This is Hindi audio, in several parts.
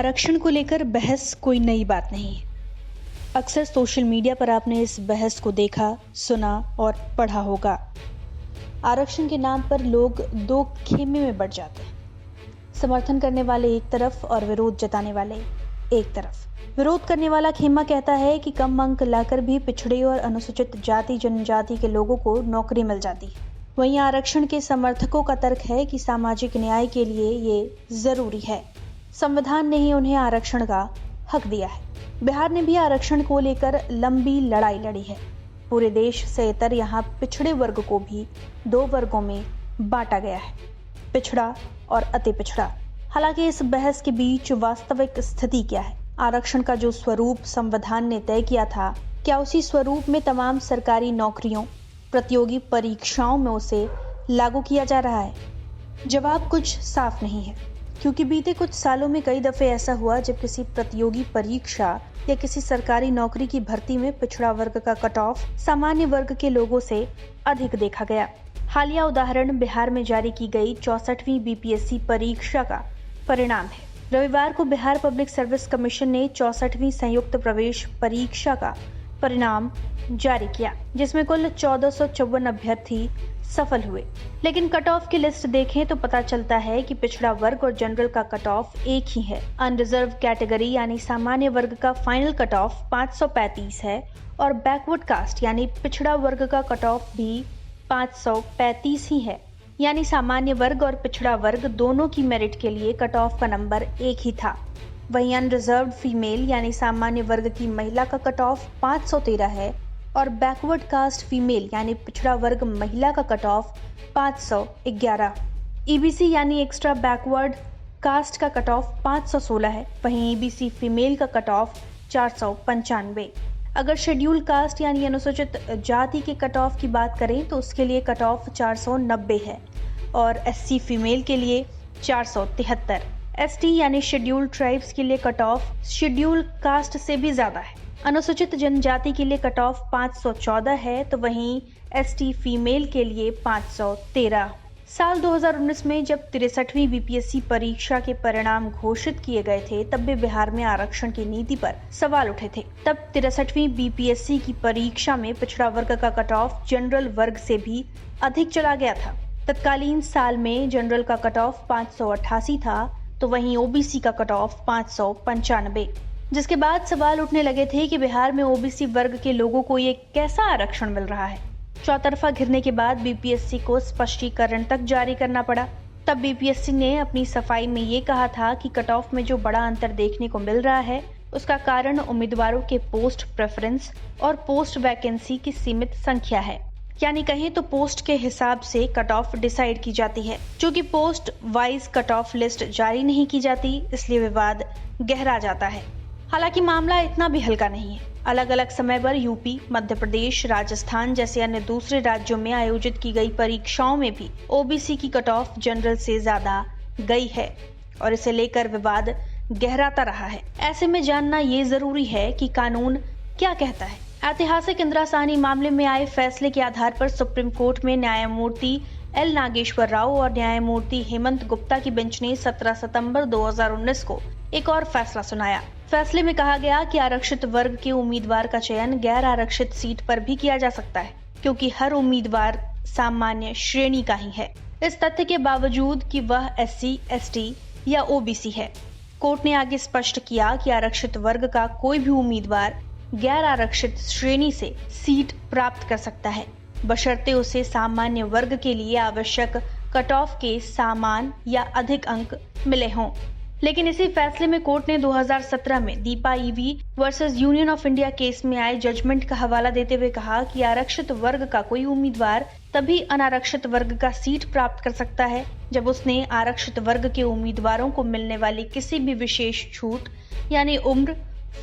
आरक्षण को लेकर बहस कोई नई बात नहीं है। अक्सर सोशल मीडिया पर आपने इस बहस को देखा, सुना और पढ़ा होगा। आरक्षण के नाम पर लोग दो खेमे में बढ़ जाते हैं। समर्थन करने वाले एक तरफ और विरोध जताने वाले एक तरफ। विरोध करने वाला खेमा कहता है कि कम अंक लाकर भी पिछड़े और अनुसूचित जाति जनजाति के लोगों को नौकरी मिल जाती है। वहीं आरक्षण के समर्थकों का तर्क है कि सामाजिक न्याय के लिए ये जरूरी है। संविधान ने ही उन्हें आरक्षण का हक दिया है। बिहार ने भी आरक्षण को लेकर लंबी लड़ाई लड़ी है। पूरे देश से इतर यहाँ पिछड़े वर्ग को भी दो वर्गों में बांटा गया है, पिछड़ा और अति पिछड़ा। हालांकि इस बहस के बीच वास्तविक स्थिति क्या है? आरक्षण का जो स्वरूप संविधान ने तय किया था, क्या उसी स्वरूप में तमाम सरकारी नौकरियों, प्रतियोगी परीक्षाओं में उसे लागू किया जा रहा है? जवाब कुछ साफ नहीं है, क्योंकि बीते कुछ सालों में कई दफे ऐसा हुआ जब किसी प्रतियोगी परीक्षा या किसी सरकारी नौकरी की भर्ती में पिछड़ा वर्ग का कट ऑफ सामान्य वर्ग के लोगों से अधिक देखा गया। हालिया उदाहरण बिहार में जारी की गई 64वीं बीपीएससी परीक्षा का परिणाम है। रविवार को बिहार पब्लिक सर्विस कमीशन ने 64वीं संयुक्त प्रवेश परीक्षा का परिणाम जारी किया, जिसमें कुल 1454 अभ्यर्थी सफल हुए। लेकिन कट ऑफ की लिस्ट देखें तो पता चलता है कि पिछड़ा वर्ग और जनरल का कट ऑफ एक ही है। अनरिजर्व कैटेगरी यानी सामान्य वर्ग का फाइनल कट ऑफ 535 है और बैकवर्ड कास्ट यानी पिछड़ा वर्ग का कट ऑफ भी 535 ही है। यानी सामान्य वर्ग और पिछड़ा वर्ग दोनों की मेरिट के लिए कट ऑफ का नंबर एक ही था। वहीं अनरिजर्व्ड फीमेल यानी सामान्य वर्ग की महिला का कट ऑफ 513 है और बैकवर्ड कास्ट फीमेल यानी पिछड़ा वर्ग महिला का कट ऑफ 511। ईबीसी यानी एक्स्ट्रा बैकवर्ड कास्ट का कट ऑफ 516 है। वहीं ईबीसी फीमेल का कट ऑफ 495। अगर शेड्यूल कास्ट यानी अनुसूचित जाति के कट ऑफ की बात करें तो उसके लिए कट ऑफ 490 है और एससी फीमेल के लिए 473। एसटी यानी शेड्यूल ट्राइब्स के लिए कट ऑफ शेड्यूल कास्ट से भी ज्यादा है। अनुसूचित जनजाति के लिए कट ऑफ 514 है तो वहीं एसटी फीमेल के लिए 513। साल 2019 में जब 63वीं बीपीएससी परीक्षा के परिणाम घोषित किए गए थे, तब भी बिहार में आरक्षण की नीति पर सवाल उठे थे। तब 63वीं बीपीएससी की परीक्षा में पिछड़ा वर्ग का कट ऑफ जनरल वर्ग से भी अधिक चला गया था। तत्कालीन साल में जनरल का कट ऑफ 588 था तो वहीं ओबीसी का कट ऑफ 595, जिसके बाद सवाल उठने लगे थे कि बिहार में ओबीसी वर्ग के लोगों को ये कैसा आरक्षण मिल रहा है। चौतरफा घिरने के बाद बीपीएससी को स्पष्टीकरण तक जारी करना पड़ा। तब बीपीएससी ने अपनी सफाई में ये कहा था कि कट ऑफ में जो बड़ा अंतर देखने को मिल रहा है, उसका कारण उम्मीदवारों के पोस्ट प्रेफरेंस और पोस्ट वैकेंसी की सीमित संख्या है। यानी कहें तो पोस्ट के हिसाब से कट ऑफ डिसाइड की जाती है। चूंकि post wise cut off list जारी नहीं की जाती, इसलिए विवाद गहरा जाता है। हालांकि मामला इतना भी हल्का नहीं है। अलग अलग समय पर यूपी, मध्य प्रदेश, राजस्थान जैसे अन्य दूसरे राज्यों में आयोजित की गई परीक्षाओं में भी ओबीसी की कट ऑफ जनरल से ज्यादा गई है और इसे लेकर विवाद गहराता रहा है। ऐसे में जानना ये जरूरी है कि कानून क्या कहता है। ऐतिहासिक इंदिरा साहनी मामले में आए फैसले के आधार पर सुप्रीम कोर्ट में न्यायमूर्ति एल नागेश्वर राव और न्यायमूर्ति हेमंत गुप्ता की बेंच ने 17 सितंबर 2019 को एक और फैसला सुनाया। फैसले में कहा गया कि आरक्षित वर्ग के उम्मीदवार का चयन गैर आरक्षित सीट पर भी किया जा सकता है, क्योंकि हर उम्मीदवार सामान्य श्रेणी का ही है, इस तथ्य के बावजूद कि वह एससी, एसटी या ओबीसी है। कोर्ट ने आगे स्पष्ट किया कि आरक्षित वर्ग का कोई भी उम्मीदवार गैर आरक्षित श्रेणी से सीट प्राप्त कर सकता है, बशर्ते उसे सामान्य वर्ग के लिए आवश्यक कट ऑफ के समान या अधिक अंक मिले हों। लेकिन इसी फैसले में कोर्ट ने 2017 में Deepa EV versus union of India case में आए जजमेंट का हवाला देते हुए कहा कि आरक्षित वर्ग का कोई उम्मीदवार तभी अनारक्षित वर्ग का सीट प्राप्त कर सकता है जब उसने आरक्षित वर्ग के उम्मीदवारों को मिलने वाली किसी भी विशेष छूट यानी उम्र,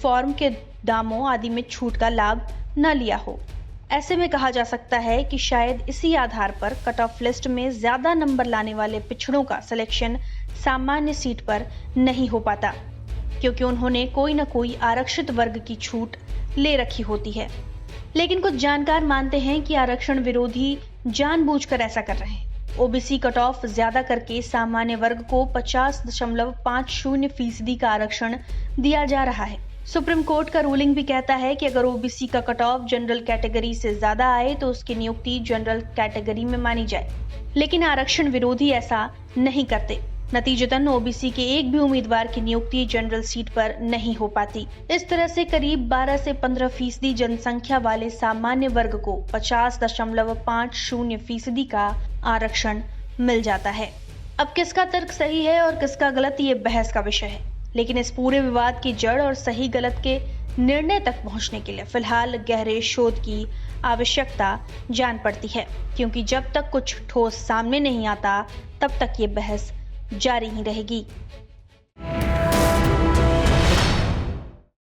फॉर्म के दामों आदि में छूट का लाभ न लिया हो। ऐसे में कहा जा सकता है कि शायद इसी आधार पर कट ऑफ लिस्ट में ज्यादा नंबर लाने वाले पिछड़ों का सिलेक्शन सामान्य सीट पर नहीं हो पाता, क्योंकि उन्होंने कोई न कोई आरक्षित वर्ग की छूट ले रखी होती है। लेकिन कुछ जानकार मानते हैं कि आरक्षण विरोधी जानबूझकर ऐसा कर रहे हैं। ओबीसी कट ऑफ ज्यादा करके सामान्य वर्ग को 50.50% का आरक्षण दिया जा रहा है। सुप्रीम कोर्ट का रूलिंग भी कहता है कि अगर ओबीसी का कट ऑफ जनरल कैटेगरी से ज्यादा आए तो उसकी नियुक्ति जनरल कैटेगरी में मानी जाए, लेकिन आरक्षण विरोधी ऐसा नहीं करते। नतीजतन ओबीसी के एक भी उम्मीदवार की नियुक्ति जनरल सीट पर नहीं हो पाती। इस तरह से करीब 12 से 15% जनसंख्या वाले सामान्य वर्ग को 50.50% का आरक्षण मिल जाता है। अब किसका तर्क सही है और किसका गलत, ये बहस का विषय है, लेकिन इस पूरे विवाद की जड़ और सही गलत के निर्णय तक पहुंचने के लिए फिलहाल गहरे शोध की आवश्यकता जान पड़ती है, क्योंकि जब तक कुछ ठोस सामने नहीं आता तब तक ये बहस जारी ही रहेगी।